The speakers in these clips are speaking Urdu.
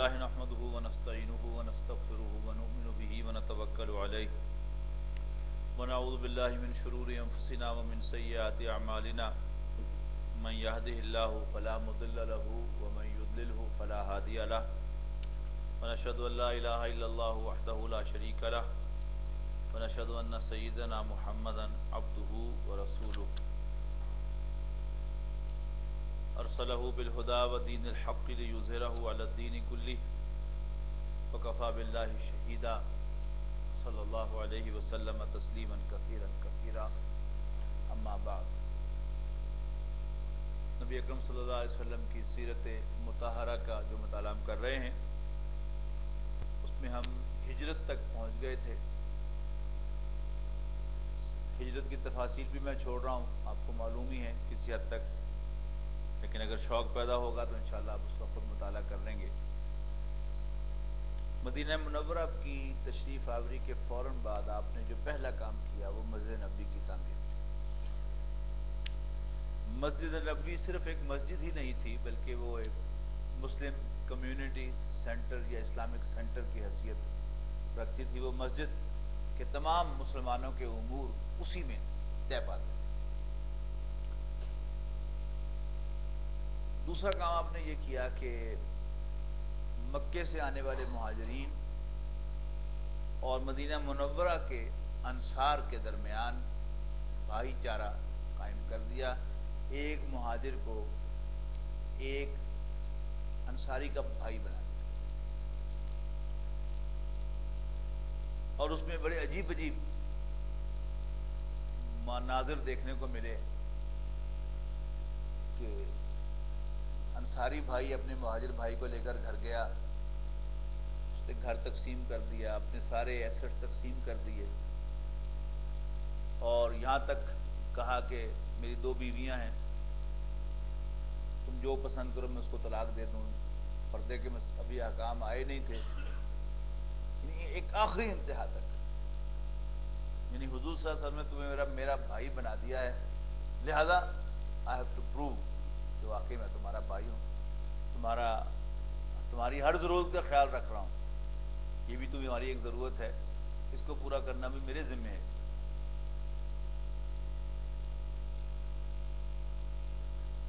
لله نحمده ونستعينه ونستغفره ونؤمن به ونتوكل عليه ونعوذ بالله من شرور أنفسنا ومن سيئات أعمالنا من يهده الله فلا مضل له ومن يضلله فلا هادي له ونشهد أن لا إله إلا الله وحده لا شريك له ونشهد أن سيدنا محمدا عبده ورسوله ارسلہ بالہدی ودین الحق لیظہرہ علی الدین کلہ وکفی باللہ شہیدا صلی اللہ علیہ وسلم تسلیما کثیرا کثیرا اما بعد۔ نبی اکرم صلی اللہ علیہ وسلم کی سیرت مطہرہ کا جو مطالعہ ہم کر رہے ہیں اس میں ہم ہجرت تک پہنچ گئے تھے۔ ہجرت کی تفاصیل بھی میں چھوڑ رہا ہوں، آپ کو معلوم ہی ہے کسی حد تک، لیکن اگر شوق پیدا ہوگا تو انشاءاللہ آپ اس کا خود مطالعہ کر لیں گے۔ مدینہ منورہ کی تشریف آوری کے فوراً بعد آپ نے جو پہلا کام کیا وہ مسجد نبوی کی تعمیر تھی۔ مسجد نبوی صرف ایک مسجد ہی نہیں تھی بلکہ وہ ایک مسلم کمیونٹی سینٹر یا اسلامک سینٹر کی حیثیت رکھتی تھی۔ وہ مسجد کے تمام مسلمانوں کے امور اسی میں طے پاتے تھے۔ دوسرا کام آپ نے یہ کیا کہ مکے سے آنے والے مہاجرین اور مدینہ منورہ کے انصار کے درمیان بھائی چارہ قائم کر دیا۔ ایک مہاجر کو ایک انصاری کا بھائی بنا دیا، اور اس میں بڑے عجیب عجیب مناظر دیکھنے کو ملے کہ انصاری بھائی اپنے مہاجر بھائی کو لے کر گھر گیا، اس نے گھر تقسیم کر دیا، اپنے سارے ایسٹس تقسیم کر دیے، اور یہاں تک کہا کہ میری 2 بیویاں ہیں، تم جو پسند کرو میں اس کو طلاق دے دوں۔ پردے کے ابھی احکام آئے نہیں تھے، یعنی ایک آخری انتہا تک، یعنی حضور صلی اللہ علیہ وسلم نے تمہیں میرا بھائی بنا دیا ہے، لہذا I have to prove کہ واقعی میں تمہارا بھائی ہوں، تمہاری ہر ضرورت کا خیال رکھ رہا ہوں، یہ بھی تمہاری ایک ضرورت ہے، اس کو پورا کرنا بھی میرے ذمہ ہے۔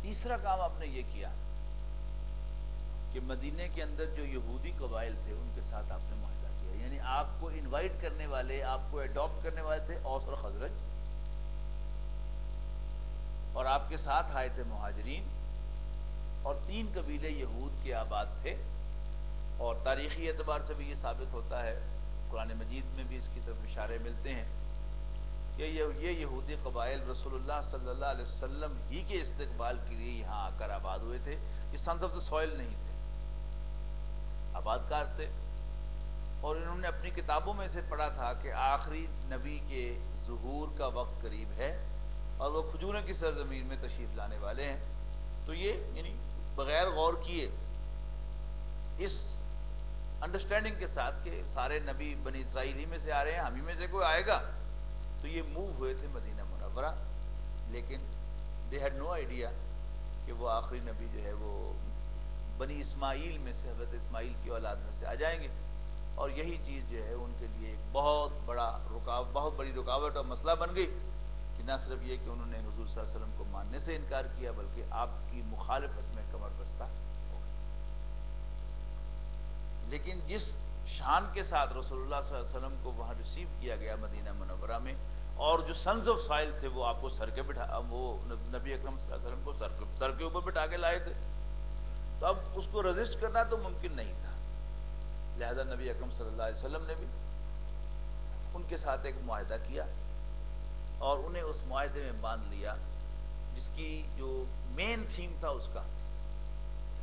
تیسرا کام آپ نے یہ کیا کہ مدینے کے اندر جو یہودی قبائل تھے ان کے ساتھ آپ نے معاہدہ کیا، یعنی آپ کو انوائٹ کرنے والے، آپ کو اڈاپٹ کرنے والے تھے اوس اور خزرج، اور آپ کے ساتھ آئے تھے مہاجرین، اور 3 قبیلے یہود کے آباد تھے۔ اور تاریخی اعتبار سے بھی یہ ثابت ہوتا ہے، قرآن مجید میں بھی اس کی طرف اشارے ملتے ہیں کہ یہ یہودی قبائل رسول اللہ صلی اللہ علیہ وسلم ہی کے استقبال کے لیے یہاں آ کر آباد ہوئے تھے۔ یہ سنس آف دا سوئل نہیں تھے، آباد کار تھے، اور انہوں نے اپنی کتابوں میں سے پڑھا تھا کہ آخری نبی کے ظہور کا وقت قریب ہے اور وہ کھجوروں کی سرزمین میں تشریف لانے والے ہیں۔ تو یہ یعنی بغیر غور کیے اس انڈرسٹینڈنگ کے ساتھ کہ سارے نبی بنی اسرائیلی میں سے آ رہے ہیں، ہم ہی میں سے کوئی آئے گا، تو یہ موو ہوئے تھے مدینہ منورہ، لیکن دے ہیڈ نو آئیڈیا کہ وہ آخری نبی جو ہے وہ بنی اسماعیل میں سے، حضرت اسماعیل کی اولاد میں سے آ جائیں گے، اور یہی چیز جو ہے ان کے لیے ایک بہت بڑی رکاوٹ اور مسئلہ بن گئی کہ نہ صرف یہ کہ انہوں نے حضور صلی اللہ علیہ وسلم کو ماننے سے انکار کیا بلکہ آپ کی مخالفت میں کمر بستہ ہو گئے۔ لیکن جس شان کے ساتھ رسول اللہ صلی اللہ علیہ وسلم کو وہاں ریسیو کیا گیا مدینہ منورہ میں، اور جو سنز آف سائل تھے وہ آپ کو وہ نبی اکرم صلی اللہ علیہ وسلم کو سر کے اوپر بٹھا کے لائے تھے، تو اب اس کو رزسٹ کرنا تو ممکن نہیں تھا، لہذا نبی اکرم صلی اللہ علیہ وسلم نے بھی ان کے ساتھ ایک معاہدہ کیا اور انہیں اس معاہدے میں باندھ لیا، جس کی جو مین تھیم تھا اس کا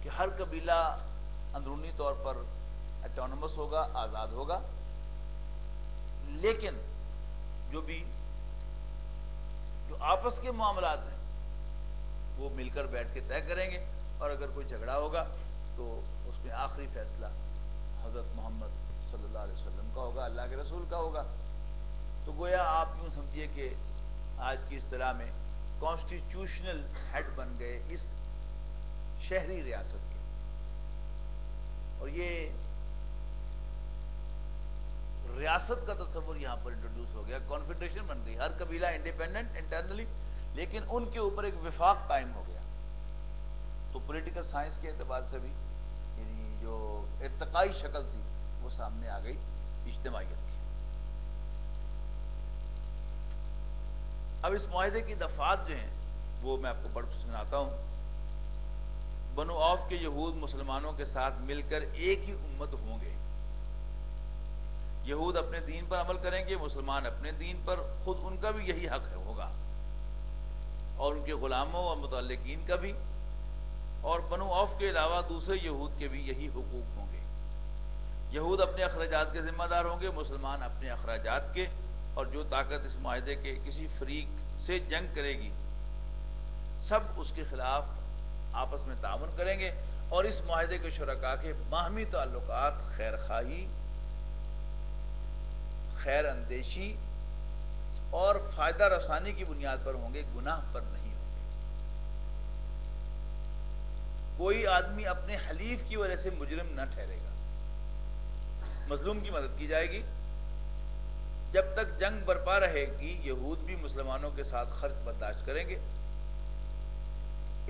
کہ ہر قبیلہ اندرونی طور پر اٹانومس ہوگا، آزاد ہوگا، لیکن جو آپس کے معاملات ہیں وہ مل کر بیٹھ کے طے کریں گے، اور اگر کوئی جھگڑا ہوگا تو اس میں آخری فیصلہ حضرت محمد صلی اللہ علیہ وسلم کا ہوگا، اللہ کے رسول کا ہوگا۔ تو گویا آپ یوں سمجھیے کہ آج کی اصطلاح میں کانسٹیٹیوشنل ہیڈ بن گئے اس شہری ریاست کے۔ اور یہ ریاست کا تصور یہاں پر انٹروڈیوس ہو گیا، کانفیڈریشن بن گئی، ہر قبیلہ انڈیپینڈنٹ انٹرنلی، لیکن ان کے اوپر ایک وفاق قائم ہو گیا. تو پولیٹیکل سائنس کے اعتبار سے بھی یعنی جو ارتقائی شکل تھی وہ سامنے آ گئی اجتماعیت کی. اب اس معاہدے کی دفعات جو ہیں وہ میں آپ کو پڑھ سناتا ہوں. بنو عوف کے یہود مسلمانوں کے ساتھ مل کر ایک ہی امت ہوں گے. یہود اپنے دین پر عمل کریں گے، مسلمان اپنے دین پر، خود ان کا بھی یہی حق ہوگا اور ان کے غلاموں اور متعلقین کا بھی، اور بنو عوف کے علاوہ دوسرے یہود کے بھی یہی حقوق ہوں گے. یہود اپنے اخراجات کے ذمہ دار ہوں گے، مسلمان اپنے اخراجات کے، اور جو طاقت اس معاہدے کے کسی فریق سے جنگ کرے گی سب اس کے خلاف آپس میں تعاون کریں گے. اور اس معاہدے کے شرکاء کے باہمی تعلقات خیر خواہی، خیر اندیشی اور فائدہ رسانی کی بنیاد پر ہوں گے، گناہ پر نہیں ہوں گے. کوئی آدمی اپنے حلیف کی وجہ سے مجرم نہ ٹھہرے گا. مظلوم کی مدد کی جائے گی. جب تک جنگ برپا رہے گی یہود بھی مسلمانوں کے ساتھ خرچ برداشت کریں گے.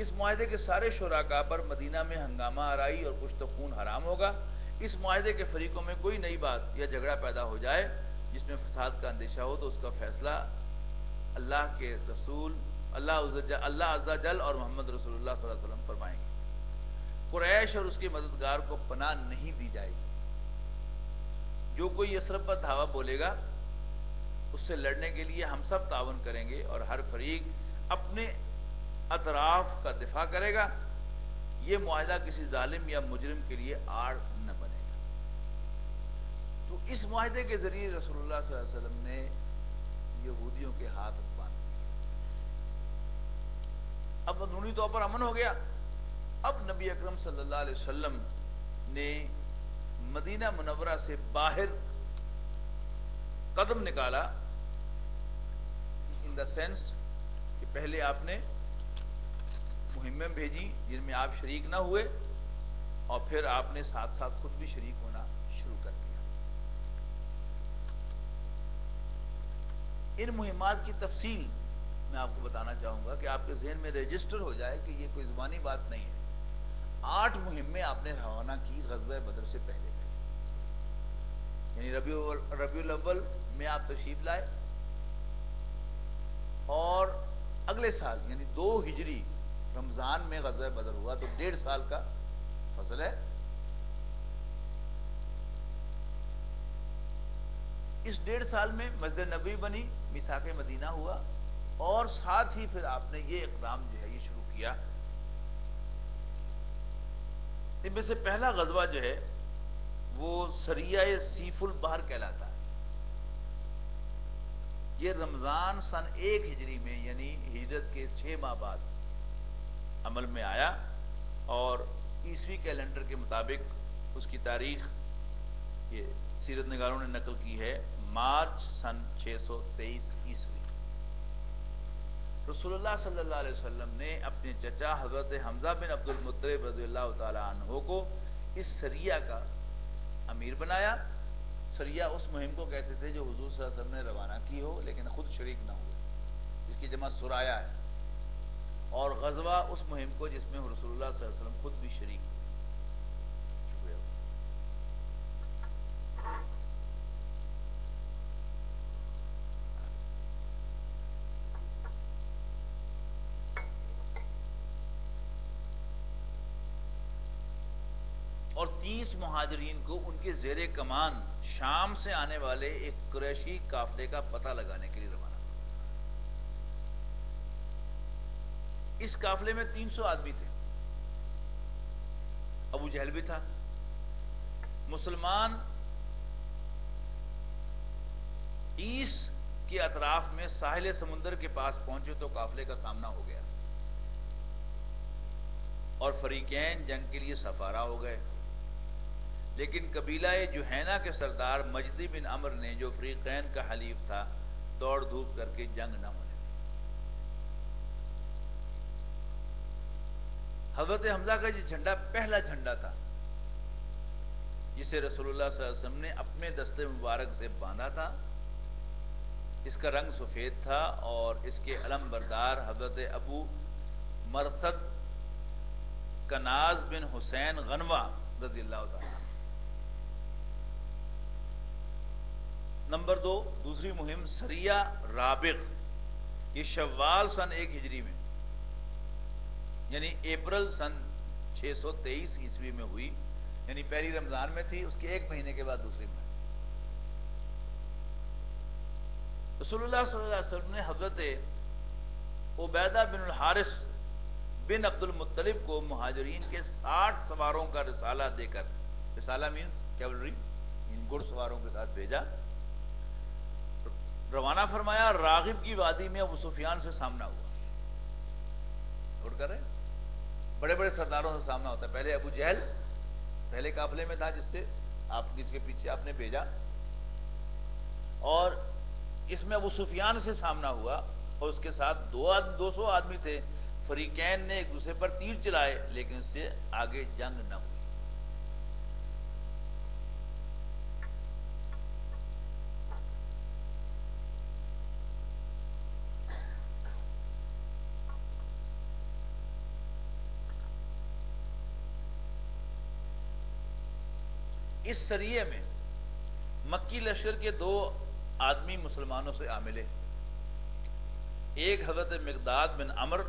اس معاہدے کے سارے شرکاء پر مدینہ میں ہنگامہ آرائی اور کشت خون حرام ہوگا. اس معاہدے کے فریقوں میں کوئی نئی بات یا جھگڑا پیدا ہو جائے جس میں فساد کا اندیشہ ہو تو اس کا فیصلہ اللہ کے رسول اللہ عز و جل اور محمد رسول اللہ صلی اللہ علیہ وسلم فرمائیں گے. قریش اور اس کے مددگار کو پناہ نہیں دی جائے گی. جو کوئی یثرب پر دھاوا بولے گا اس سے لڑنے کے لیے ہم سب تعاون کریں گے اور ہر فریق اپنے اطراف کا دفاع کرے گا. یہ معاہدہ کسی ظالم یا مجرم کے لیے آڑ نہ بنے گا. تو اس معاہدے کے ذریعے رسول اللہ صلی اللہ علیہ وسلم نے یہودیوں کے ہاتھ باندھ دیے. اب اندرونی طور پر امن ہو گیا. اب نبی اکرم صلی اللہ علیہ وسلم نے مدینہ منورہ سے باہر قدم نکالا، ان دا سینس کہ پہلے آپ نے مہمیں بھیجی جن میں آپ شریک نہ ہوئے، اور پھر آپ نے ساتھ ساتھ خود بھی شریک ہونا شروع کر دیا. ان مہمات کی تفصیل میں آپ کو بتانا چاہوں گا کہ آپ کے ذہن میں رجسٹر ہو جائے کہ یہ کوئی زبانی بات نہیں ہے. 8 مہمیں آپ نے روانہ کی غزوہ بدر سے پہلے، یعنی ربیع الاول میں آپ تشریف لائے، اور اگلے سال یعنی 2 ہجری رمضان میں غزوہ بدر ہوا، تو 1.5 سال کا فصل ہے. اس 1.5 سال میں مسجد نبوی بنی، میثاق مدینہ ہوا، اور ساتھ ہی پھر آپ نے یہ اقدام جو ہے یہ شروع کیا. ان میں سے پہلا غزوہ جو ہے وہ سریہ سیف البحر کہلاتا ہے. یہ رمضان سن 1 ہجری میں یعنی ہجرت کے 6 ماہ بعد عمل میں آیا، اور عیسوی کیلنڈر کے مطابق اس کی تاریخ یہ سیرت نگاروں نے نقل کی ہے مارچ سن 623 عیسوی. رسول اللہ صلی اللہ علیہ وسلم نے اپنے چچا حضرت حمزہ بن عبد المطلب رضی اللہ تعالی عنہ کو اس سریہ کا امیر بنایا. سریہ اس مہم کو کہتے تھے جو حضور صلی اللہ علیہ وسلم نے روانہ کی ہو لیکن خود شریک نہ ہوئے، اس کی جمع سرایا ہے. اور غزوہ اس مہم کو جس میں رسول اللہ صلی اللہ علیہ وسلم خود بھی شریک ہوئے. شکریہ. اور 30 مہاجرین کو ان کے زیر کمان شام سے آنے والے ایک قریشی قافلے کا پتہ لگانے کے لیے روانہ. اس قافلے میں 300 آدمی تھے. ابو جہل بھی تھا. مسلمان عیس کے اطراف میں ساحل سمندر کے پاس پہنچے تو قافلے کا سامنا ہو گیا، اور فریقین جنگ کے لیے سفارا ہو گئے. لیکن قبیلہ جوہینہ کے سردار مجدی بن عمر نے جو فریقین کا حلیف تھا دوڑ دھوپ کر کے جنگ نہ ہونے دی. حضرت حمزہ کا یہ جھنڈا پہلا جھنڈا تھا جسے رسول اللہ صلی اللہ علیہ وسلم نے اپنے دستے مبارک سے باندھا تھا. اس کا رنگ سفید تھا اور اس کے علم بردار حضرت ابو مرثد کناز بن حسین غنوہ رضی اللہ تعالیٰ. نمبر 2، دوسری مہم سریہ رابغ. یہ شوال سن 1 ہجری میں یعنی اپریل سن 623 عیسوی میں ہوئی، یعنی پہلی رمضان میں تھی، اس کے 1 مہینے کے بعد دوسری میں. رسول اللہ صلی اللہ علیہ وسلم نے حضرت عبیدہ بن الحارث بن عبد المطلب کو مہاجرین کے 60 سواروں کا رسالہ دے کر، رسالہ مینز کیولری، ان گھڑ سواروں کے ساتھ بھیجا، روانہ فرمایا. راغب کی وادی میں ابو سفیان سے سامنا ہوا. نوٹ کر رہے ہیں، بڑے بڑے سرداروں سے سامنا ہوتا ہے. پہلے ابو جہل پہلے قافلے میں تھا جس سے آپ جس کے پیچھے آپ نے بھیجا، اور اس میں ابو سفیان سے سامنا ہوا اور اس کے ساتھ 200 آدمی تھے. فریقین نے ایک دوسرے پر تیر چلائے لیکن اس سے آگے جنگ نہ ہوئی. اس سریے میں مکی لشکر کے 2 آدمی مسلمانوں سے آ ملے. ایک حضرت مقداد بن عمر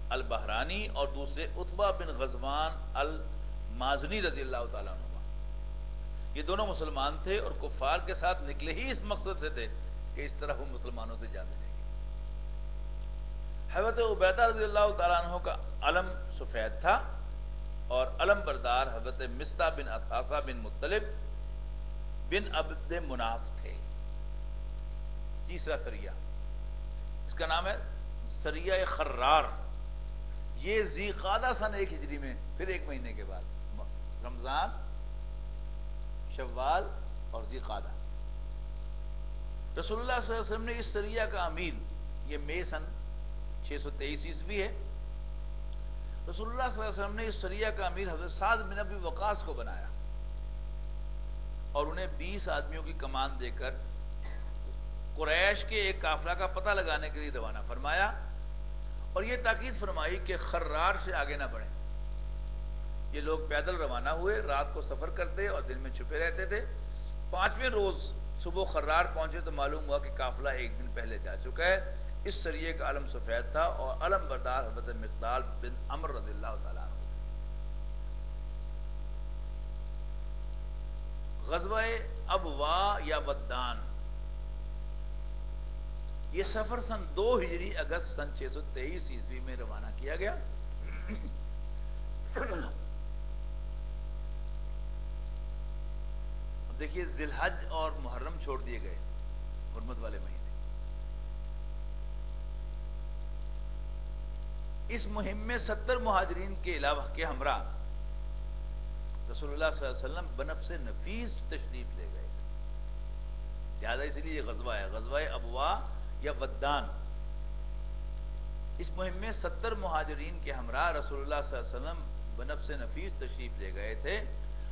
البحرانی اور دوسرے عتبہ بن غزوان المازنی رضی اللہ تعالیٰ عنہ. یہ دونوں مسلمان تھے اور کفار کے ساتھ نکلے ہی اس مقصد سے تھے کہ اس طرح وہ مسلمانوں سے جا ملیں گے. حضرت عبیدہ رضی اللہ تعالیٰ عنہ کا علم سفید تھا اور علم بردار حضرت مصطح بن اثاثہ بن مطلب بن عبد مناف تھے. تیسرا سریہ، اس کا نام ہے سریہ خرار. یہ ذی قعدہ سن 1 ہجری میں، پھر 1 مہینے کے بعد رمضان، شوال اور ذی قعدہ. رسول اللہ صلی اللہ علیہ وسلم نے اس سریہ کا امیر، یہ مئی سن 623 عیسوی ہے، رسول اللہ صلی اللہ علیہ وسلم نے اس سریہ کا امیر حضرت سعد بن ابی وقاص کو بنایا اور انہیں 20 آدمیوں کی کمان دے کر قریش کے ایک قافلہ کا پتہ لگانے کے لیے روانہ فرمایا اور یہ تاکید فرمائی کہ خرار سے آگے نہ بڑھیں. یہ لوگ پیدل روانہ ہوئے، رات کو سفر کرتے اور دن میں چھپے رہتے تھے. 5ویں روز صبح خرار پہنچے تو معلوم ہوا کہ قافلہ 1 دن پہلے جا چکا ہے. اس سریے کا علم سفید تھا اور علم بردار حضرت مقداد بن عمر رضی اللہ تعالیٰ عنہ. غزوہ ابوا یا ودان، یہ سفر سن 2 ہجری اگست سن 623 عیسوی میں روانہ کیا گیا. اب دیکھیے ذی الحج اور محرم چھوڑ دیے گئے، حرمت والے مہینے. اس مہم میں 70 مہاجرین کے علاوہ کے ہمراہ رسول اللہ صلی اللہ علیہ وسلم بنفس نفیس تشریف لے گئے. لہٰذا اس لیے یہ غزوہ ہے، غزوہ ابوا یا ودان. اس مہم میں 70 مہاجرین کے ہمراہ رسول اللہ صلی اللہ علیہ وسلم بنفس نفیس تشریف لے گئے تھے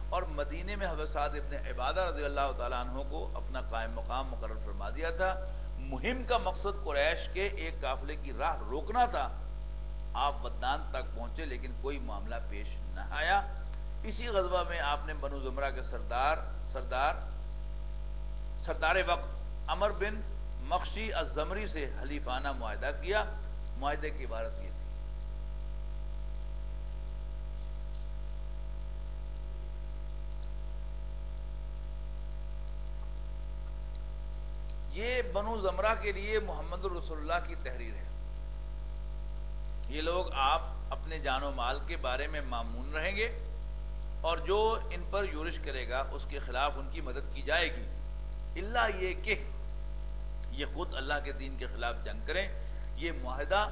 اور مدینے میں حضرت سعد ابن عبادہ رضی اللہ تعالیٰ عنہ کو اپنا قائم مقام مقرر فرما دیا تھا. مہم کا مقصد قریش کے ایک قافلے کی راہ روکنا تھا. آپ ودان تک پہنچے لیکن کوئی معاملہ پیش نہ آیا. اسی غزوہ میں آپ نے بنو زمرہ کے سردار وقت عمر بن مخشی الزمری سے حلیفانہ معاہدہ کیا. معاہدے کی عبارت یہ تھی، یہ بنو زمرہ کے لیے محمد رسول اللہ کی تحریر ہے. یہ لوگ آپ اپنے جان و مال کے بارے میں مامون رہیں گے اور جو ان پر یورش کرے گا اس کے خلاف ان کی مدد کی جائے گی، الا یہ کہ یہ خود اللہ کے دین کے خلاف جنگ کریں. یہ معاہدہ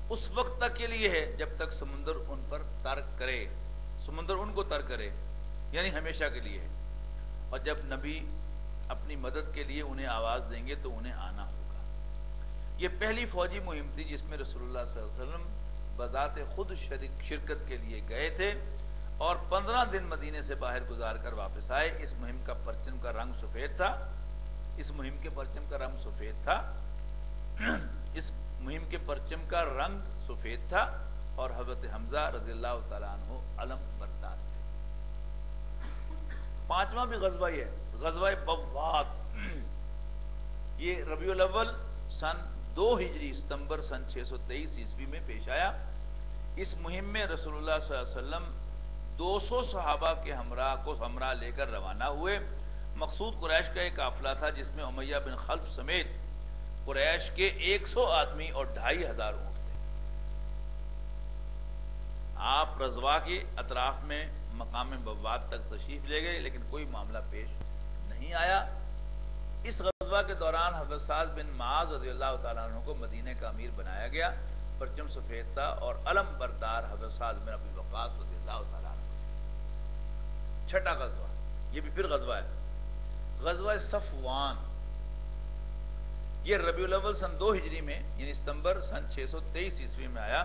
اس وقت تک کے لیے ہے جب تک سمندر ان پر ترک کرے، سمندر ان کو ترک کرے، یعنی ہمیشہ کے لیے ہے. اور جب نبی اپنی مدد کے لیے انہیں آواز دیں گے تو انہیں آنا ہوگا. یہ پہلی فوجی مہم تھی جس میں رسول اللہ صلی اللہ علیہ وسلم بذات خود شرکت کے لیے گئے تھے. اور 15 دن مدینے سے باہر گزار کر واپس آئے۔ اس مہم کا پرچم کا رنگ سفید تھا، اس مہم کے پرچم کا رنگ سفید تھا، اس مہم کے پرچم کا رنگ سفید تھا، اور حضرت حمزہ رضی اللہ تعالیٰ عنہ علم بردار تھے۔ پانچواں بھی غزوہ یہ ہے، غزوہ بوات۔ یہ ربیع الاول سن 2 ہجری ستمبر سن 623 عیسوی میں پیش آیا۔ اس مہم میں رسول اللہ صلی اللہ علیہ وسلم 200 صحابہ کے ہمراہ لے کر روانہ ہوئے۔ مقصود قریش کا ایک قافلہ تھا جس میں امیہ بن خلف سمیت قریش کے 100 آدمی اور 2500 اونٹ تھے۔ آپ رضوا کے اطراف میں مقام بوات تک تشریف لے گئے، لیکن کوئی معاملہ پیش نہیں آیا۔ اس غزوہ کے دوران حضرت سعد بن معاذ رضی اللہ تعالیٰ عنہ کو مدینہ کا امیر بنایا گیا۔ پرچم سفید تھا اور علم بردار حضرت سعد بن ابی وقاص رضی اللہ تعالیٰ عنہ۔ چھٹا غزوہ، یہ بھی پھر غزوہ ہے، غزوہ صفوان۔ یہ ربیع الاول سن 2 ہجری میں یعنی ستمبر سن 623 عیسوی میں آیا۔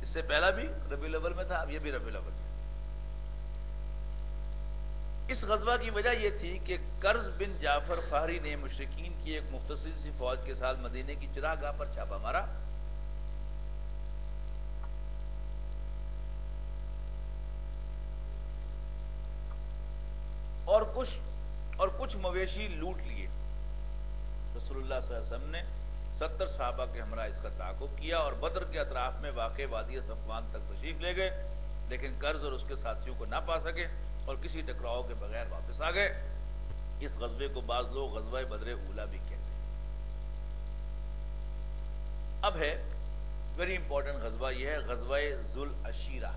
اس سے پہلا بھی ربیع الاول میں تھا، اب یہ بھی ربیع الاول میں۔ اس غزوہ کی وجہ یہ تھی کہ کرز بن جعفر فہری نے مشرکین کی ایک مختصر سی فوج کے ساتھ مدینے کی چراہ گاہ پر چھاپا مارا۔ اور کچھ مویشی لوٹ لیے۔ رسول اللہ صلی اللہ علیہ وسلم نے 70 صحابہ کے ہمراہ اس کا تعاقب کیا اور بدر کے اطراف میں واقع وادی صفوان تک تشریف لے گئے، لیکن کرز اور اس کے ساتھیوں کو نہ پا سکے اور کسی ٹکراؤ کے بغیر واپس آ گئے۔ اس غزوے کو بعض لوگ غزوہ بدر اولیٰ بھی کہتے ہیں۔ اب ہے ویری امپورٹنٹ غزوہ، یہ ہے غزوہ ذو العشیرہ۔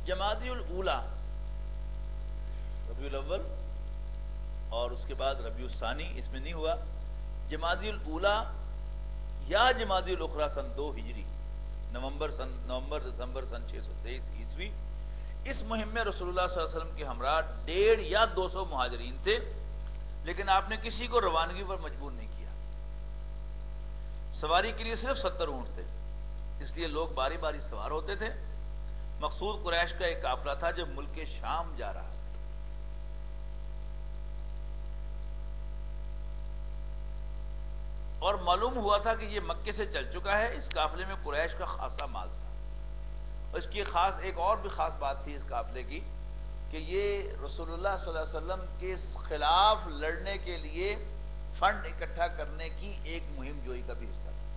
جمادی الاولیٰ، ربیع الاول اور اس کے بعد ربیع الثانی اس میں نہیں ہوا، جمادی الاولیٰ یا جمادی الاخری سن 2 ہجری، نومبر دسمبر سن 623 عیسوی۔ اس مہم میں رسول اللہ صلی اللہ علیہ وسلم کے ہمراہ 150 یا 200 مہاجرین تھے، لیکن آپ نے کسی کو روانگی پر مجبور نہیں کیا۔ سواری کے لیے صرف 70 اونٹ تھے، اس لیے لوگ باری باری سوار ہوتے تھے۔ مقصود قریش کا ایک قافلہ تھا جو ملک شام جا رہا تھا۔ اور معلوم ہوا تھا کہ یہ مکے سے چل چکا ہے۔ اس قافلے میں قریش کا خاصا مال تھا، اور اس کی ایک اور بھی خاص بات تھی اس قافلے کی کہ یہ رسول اللہ صلی اللہ علیہ وسلم کے خلاف لڑنے کے لیے فنڈ اکٹھا کرنے کی ایک مہم جوئی کا بھی حصہ تھا۔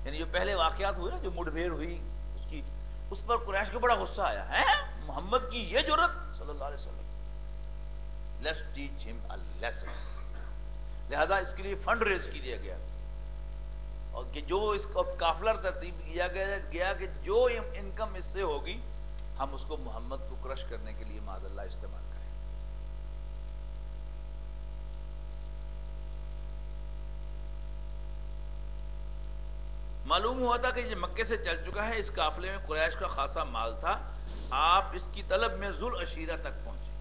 یعنی جو پہلے واقعات ہوئے نا، جو مڈبھیڑ ہوئی اس پر قریش کو بڑا غصہ آیا ہے، محمد کی یہ جرأت صلی اللہ علیہ وسلم، لیٹس ٹیچ ہم اے لیسن۔ لہذا اس کے لیے فنڈ ریز کیا گیا، اور کہ جو اس کو قافلہ ترتیب کیا گیا کہ جو انکم اس سے ہوگی ہم اس کو محمد کو کرش کرنے کے لیے معاذ اللہ استعمال کریں۔ معلوم ہوا تھا کہ یہ مکے سے چل چکا ہے۔ اس قافلے میں قریش کا خاصا مال تھا۔ آپ اس کی طلب میں ذو العشیرہ تک پہنچے،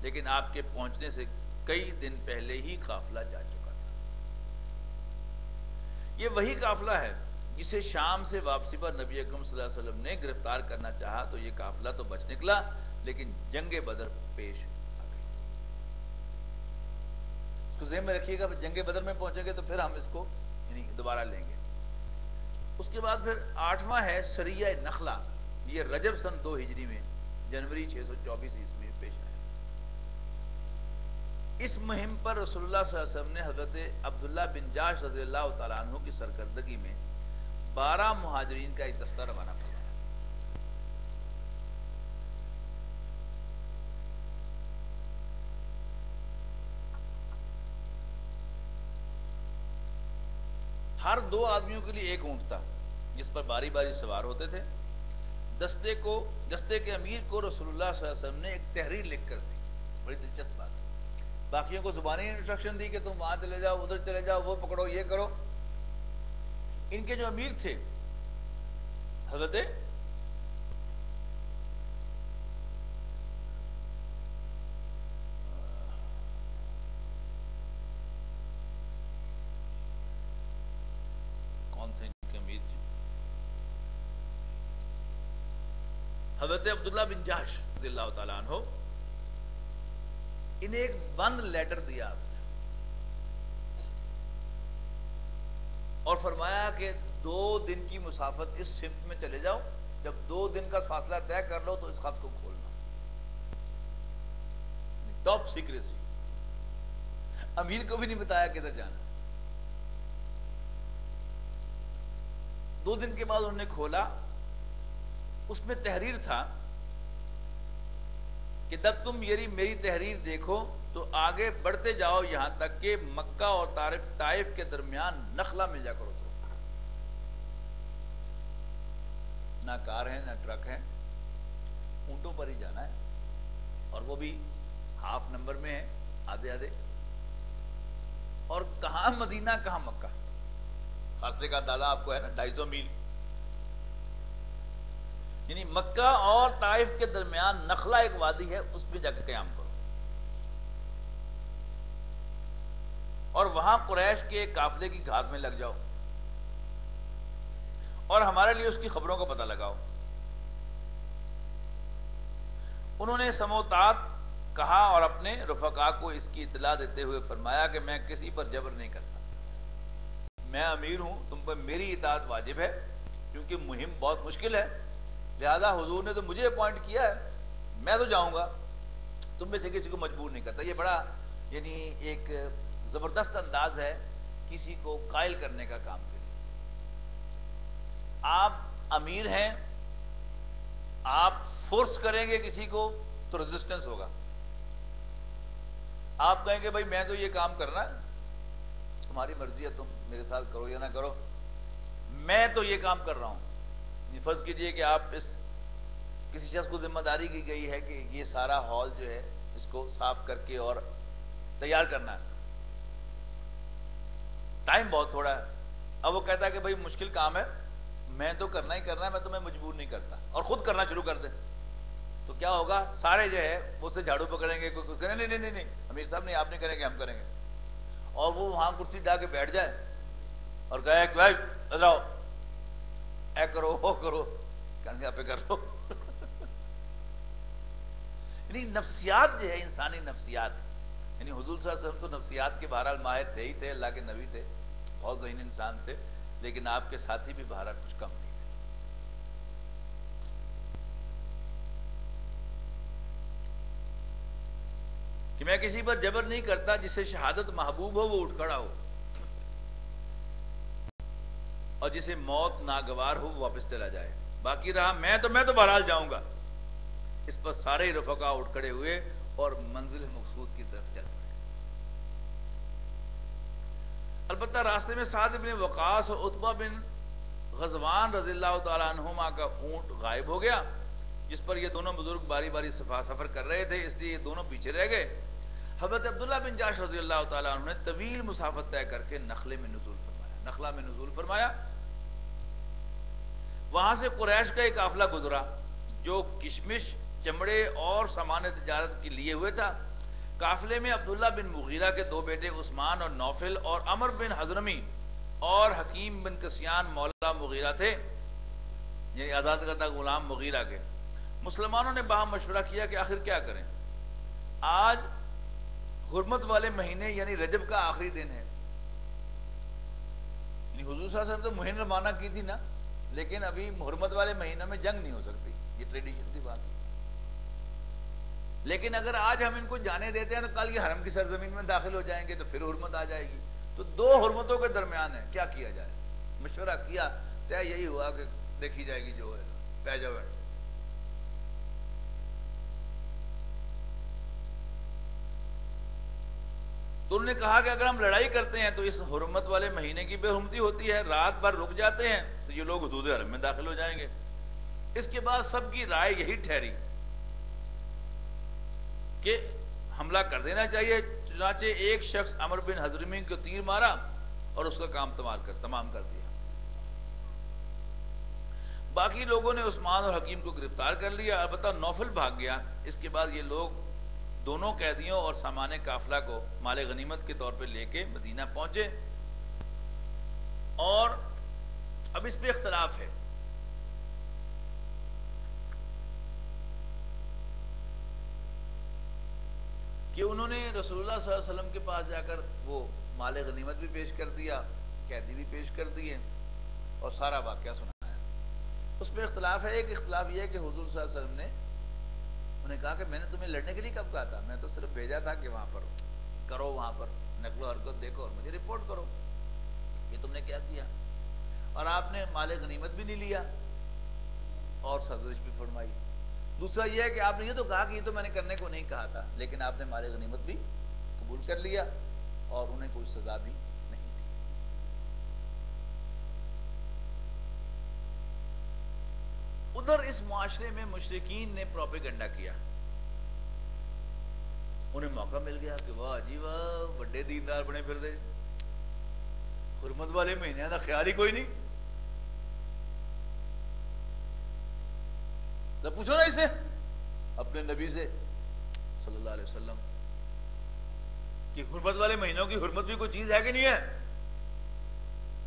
لیکن آپ کے پہنچنے سے کئی دن پہلے ہی قافلہ جا چکا تھا۔ یہ وہی قافلہ ہے جسے شام سے واپسی پر نبی اکرم صلی اللہ علیہ وسلم نے گرفتار کرنا چاہا تو یہ قافلہ تو بچ نکلا، لیکن جنگ بدر پیش آ گئی۔ اس کو ذہن میں رکھیے گا، جنگ بدر میں پہنچیں گے تو پھر ہم اس کو دوبارہ لیں گے۔ اس کے بعد پھر 8واں ہے سریہ نخلہ۔ یہ رجب سن 2 ہجری میں جنوری 624 عیسوی میں پیش آیا۔ اس مہم پر رسول اللہ صلی اللہ علیہ وسلم نے حضرت عبداللہ بن جاش رضی اللہ تعالیٰ عنہ کی سرکردگی میں 12 مہاجرین کا ایک دستہ روانہ فرمایا۔ ہر 2 آدمیوں کے لیے ایک اونٹ تھا جس پر باری باری سوار ہوتے تھے۔ دستے کے امیر کو رسول اللہ صلی اللہ علیہ وسلم نے ایک تحریر لکھ کر دی، بڑی دلچسپ بات ہے۔ باقیوں کو زبانی انسٹرکشن دی کہ تم وہاں چلے جاؤ، ادھر چلے جاؤ، وہ پکڑو، یہ کرو۔ ان کے جو امیر تھے حضرت کون تھے حضرت عبداللہ بن جحش رضی اللہ تعالیٰ عنہ انہیں ایک بند لیٹر دیا آپ نے اور فرمایا کہ 2 دن کی مسافت اس سمت میں چلے جاؤ، جب 2 دن کا فاصلہ طے کر لو تو اس خط کو کھولنا، ٹاپ سیکریسی، امیر کو بھی نہیں بتایا کدھر جانا۔ 2 دن کے بعد انہوں نے کھولا، اس میں تحریر تھا کہ جب تم میری تحریر دیکھو تو آگے بڑھتے جاؤ یہاں تک کہ مکہ اور طائف کے درمیان نخلا مل جا کرو۔ نہ کار ہے نہ ٹرک ہے، اونٹوں پر ہی جانا ہے، اور وہ بھی ہاف نمبر میں ہے، آدھے آدھے، اور کہاں مدینہ کہاں مکہ، فاصلے کا اندازہ آپ کو ہے نا 250 میل، یعنی مکہ اور طائف کے درمیان نخلا ایک وادی ہے، اس پہ جا کے قیام کرو، اور وہاں قریش کے قافلے کی گھات میں لگ جاؤ اور ہمارے لیے اس کی خبروں کا پتہ لگاؤ۔ انہوں نے سموتات کہا اور اپنے رفقا کو اس کی اطلاع دیتے ہوئے فرمایا کہ میں کسی پر جبر نہیں کرتا، میں امیر ہوں، تم پر میری اطاعت واجب ہے، کیونکہ مہم بہت مشکل ہے، لہذا حضور نے تو مجھے اپوائنٹ کیا ہے، میں تو جاؤں گا، تم میں سے کسی کو مجبور نہیں کرتا۔ یہ بڑا یعنی ایک زبردست انداز ہے کسی کو قائل کرنے کا کام کے لیے۔ آپ امیر ہیں، آپ فورس کریں گے کسی کو تو ریزسٹنس ہوگا، آپ کہیں گے بھائی میں تو یہ کام کرنا ہے، تمہاری مرضی ہے، تم میرے ساتھ کرو یا نہ کرو، میں تو یہ کام کر رہا ہوں۔ فرض کیجئے کہ آپ کسی شخص کو ذمہ داری کی گئی ہے کہ یہ سارا ہال جو ہے اس کو صاف کر کے اور تیار کرنا ہے، ٹائم بہت تھوڑا ہے، اب وہ کہتا ہے کہ بھائی مشکل کام ہے، میں تو کرنا ہی کرنا ہے، میں تمہیں مجبور نہیں کرتا، اور خود کرنا شروع کر دے، تو کیا ہوگا؟ سارے جو ہے وہ سے جھاڑو پکڑیں گے، کوئی کہے نہیں امیر صاحب نہیں، آپ نہیں کریں گے، ہم کریں گے، اور وہ وہاں کرسی ڈال کے بیٹھ جائے اور کہے کہ بھائی ادھر آؤ، اے کرو وہ کرو، کہنے یہاں پہ کر لو۔ یعنی نفسیات جو ہے، انسانی نفسیات، یعنی حضور صلی اللہ علیہ وسلم تو نفسیات کے بہرحال ماہر تھے ہی تھے، اللہ کے نبی تھے، بہت ذہین انسان تھے، لیکن آپ کے ساتھی بھی بہرحال کچھ کم نہیں تھے۔ کہ میں کسی پر جبر نہیں کرتا، جسے شہادت محبوب ہو وہ اٹھ کھڑا ہو، اور جسے موت ناگوار ہو وہ واپس چلا جائے، باقی رہا میں تو بہرحال جاؤں گا۔ اس پر سارے رفقا اٹھ کھڑے ہوئے اور منزل مقصود کی طرف چل پڑے۔ البتہ راستے میں سعد بن وقاص اور عتبہ بن غزوان رضی اللہ تعالیٰ عنہما کا اونٹ غائب ہو گیا، جس پر یہ دونوں بزرگ باری باری سفر کر رہے تھے، اس لیے یہ دونوں پیچھے رہ گئے۔ حضرت عبداللہ بن جحش رضی اللہ تعالیٰ عنہ نے طویل مسافت طے کر کے نخلہ میں نزول فرمایا۔ وہاں سے قریش کا ایک قافلہ گزرا جو کشمش، چمڑے اور سامان تجارت کے لیے ہوئے تھا۔ قافلے میں عبداللہ بن مغیرہ کے 2 بیٹے عثمان اور نوفل اور عمر بن حضرمی اور حکیم بن کسیان مولا مغیرہ تھے، یعنی آزاد کردہ غلام مغیرہ کے۔ مسلمانوں نے باہم مشورہ کیا کہ آخر کیا کریں، آج حرمت والے مہینے یعنی رجب کا آخری دن ہے، یعنی حضور صلی اللہ علیہ وسلم تو مہم روانہ کی تھی نا، لیکن ابھی حرمت والے مہینوں میں جنگ نہیں ہو سکتی، یہ ٹریڈیشن تھی بات۔ لیکن اگر آج ہم ان کو جانے دیتے ہیں تو کل یہ حرم کی سرزمین میں داخل ہو جائیں گے تو پھر حرمت آ جائے گی، تو 2 حرمتوں کے درمیان ہے، کیا کیا جائے؟ مشورہ کیا تو یہی ہوا کہ دیکھی جائے گی جو ہے، پہ جاؤ۔ تو انہوں نے کہا کہ اگر ہم لڑائی کرتے ہیں تو اس حرمت والے مہینے کی بے حرمتی ہوتی ہے، رات بھر رک جاتے ہیں تو یہ لوگ حدود حرم میں داخل ہو جائیں گے۔ اس کے بعد سب کی رائے یہی ٹھہری کہ حملہ کر دینا چاہیے، چنانچہ ایک شخص عمر بن حضرمی کو تیر مارا اور اس کا کام تمام کر دیا۔ باقی لوگوں نے عثمان اور حکیم کو گرفتار کر لیا، البتہ نوفل بھاگ گیا۔ اس کے بعد یہ لوگ دونوں قیدیوں اور سامان قافلہ کو مال غنیمت کے طور پہ لے کے مدینہ پہنچے، اور اب اس پہ اختلاف ہے کہ انہوں نے رسول اللہ صلی اللہ علیہ وسلم کے پاس جا کر وہ مال غنیمت بھی پیش کر دیا، قیدی بھی پیش کر دیے اور سارا واقعہ سنایا۔ اس پہ اختلاف ہے، ایک اختلاف یہ ہے کہ حضور صلی اللہ علیہ وسلم نے انہیں کہا کہ میں نے تمہیں لڑنے کے لیے کب کہا تھا، میں تو صرف بھیجا تھا کہ وہاں پر کرو، وہاں پر نقل و حرکت دیکھو اور مجھے رپورٹ کرو، یہ تم نے کیا کیا؟ اور آپ نے مال غنیمت بھی نہیں لیا اور سرزنش بھی فرمائی۔ دوسرا یہ ہے کہ آپ نے یہ تو کہا کہ یہ تو میں نے کرنے کو نہیں کہا تھا، لیکن آپ نے مال غنیمت بھی قبول کر لیا اور انہیں کوئی سزا بھی نہیں دی۔ ادھر اس معاشرے میں مشرکین نے پروپیگنڈا کیا، انہیں موقع مل گیا کہ واہ جی واہ بڑے دیندار بنے پھر دے، حرمت والے مہینے کا خیال ہی کوئی نہیں۔ تو پوچھو نا اسے اپنے نبی سے صلی اللہ علیہ وسلم کہ حرمت والے مہینوں کی حرمت بھی کوئی چیز ہے کہ نہیں ہے؟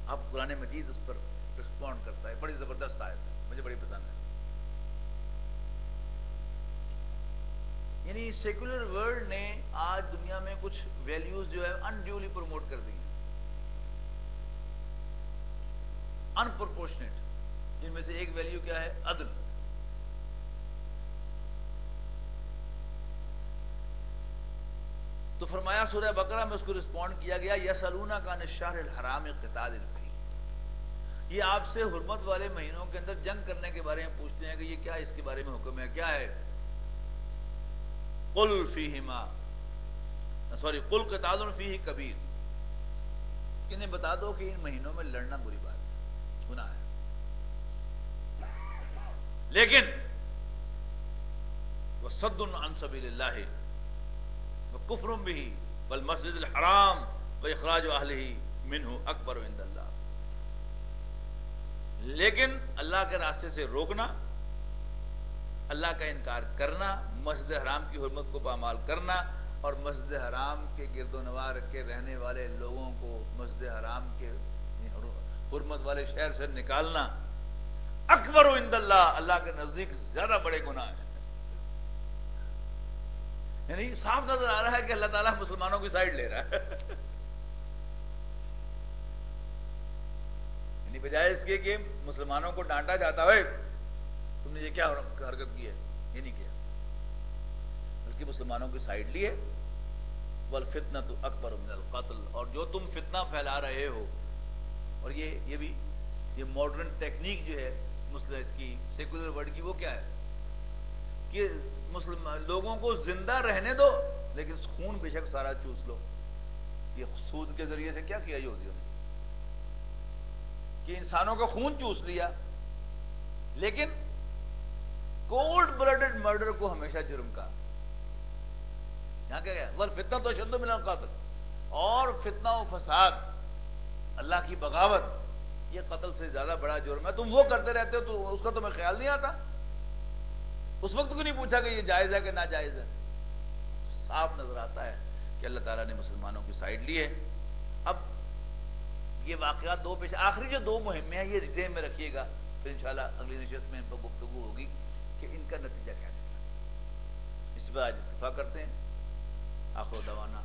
اب قرآن مجید اس پر رسپونڈ کرتا ہے، بڑی زبردست آیت ہے، مجھے بڑی پسند ہے۔ یعنی سیکولر ورلڈ نے آج دنیا میں کچھ ویلیوز جو ہے انڈیولی پروموٹ کر دی ہیں، ان پرپورشنیٹ، جن میں سے ایک ویلیو کیا ہے؟ عدل۔ تو فرمایا سورہ بقرہ میں اس کو رسپونڈ کیا گیا، یسألونک عن الشہر الحرام قتال فیہ، یہ آپ سے حرمت والے مہینوں کے اندر جنگ کرنے کے بارے میں پوچھتے ہیں کہ یہ کیا اس کے بارے میں حکم ہے، کیا ہے؟ قل فیہما قل قتال فیہ کبیر، انہیں بتا دو کہ ان مہینوں میں لڑنا بری بات ہے، گناہ ہے، لیکن وصد عن سبیل اللہ وکفر بہ والمسجد الحرام واخراج اہلہ منہ اکبر عند اللہ، لیکن اللہ کے راستے سے روکنا، اللہ کا انکار کرنا، مسجد حرام کی حرمت کو پامال کرنا اور مسجد حرام کے گرد و نواح کے رہنے والے لوگوں کو مسجد حرام کے حرمت والے شہر سے نکالنا اکبر عند اللہ، اللہ کے نزدیک زیادہ بڑے گناہ ہیں۔ یعنی صاف نظر آ رہا ہے کہ اللہ تعالیٰ مسلمانوں کی سائڈ لے رہا ہے، یعنی بجائے اس کے کہ مسلمانوں کو ڈانٹا جاتا ہے تم نے یہ کیا حرکت کی ہے، یہ نہیں کیا، بلکہ مسلمانوں کی سائڈ لی ہے۔ والفتنۃ اکبر من القتل، اور جو تم فتنہ پھیلا رہے ہو، اور یہ بھی یہ ماڈرن ٹیکنیک جو ہے مسلم اس کی سیکولر ورلڈ کی، وہ کیا ہے کہ مسلمان لوگوں کو زندہ رہنے دو لیکن خون بے شک سارا چوس لو۔ یہ سود کے ذریعے سے کیا کیا یہودیوں نے کہ انسانوں کا خون چوس لیا، لیکن کولڈ بلڈڈ مرڈر کو ہمیشہ جرم کا، یہاں کیا گیا والفتنۃ اشد من القتل، اور فتنہ و فساد، اللہ کی بغاوت، یہ قتل سے زیادہ بڑا جرم ہے۔ تم وہ کرتے رہتے ہو تو اس کا تمہیں خیال نہیں آتا؟ اس وقت کو نہیں پوچھا کہ یہ جائز ہے کہ ناجائز ہے؟ صاف نظر آتا ہے کہ اللہ تعالیٰ نے مسلمانوں کی سائڈ لی ہے۔ اب یہ واقعات دو پیش، آخری جو دو مہمیں ہیں یہ ذہن میں رکھیے گا، پھر انشاءاللہ اگلی نشست میں ان پر گفتگو ہوگی کہ ان کا نتیجہ کیا نکلا۔ اس پہ آج اتفاق کرتے ہیں۔ آخر دعوانا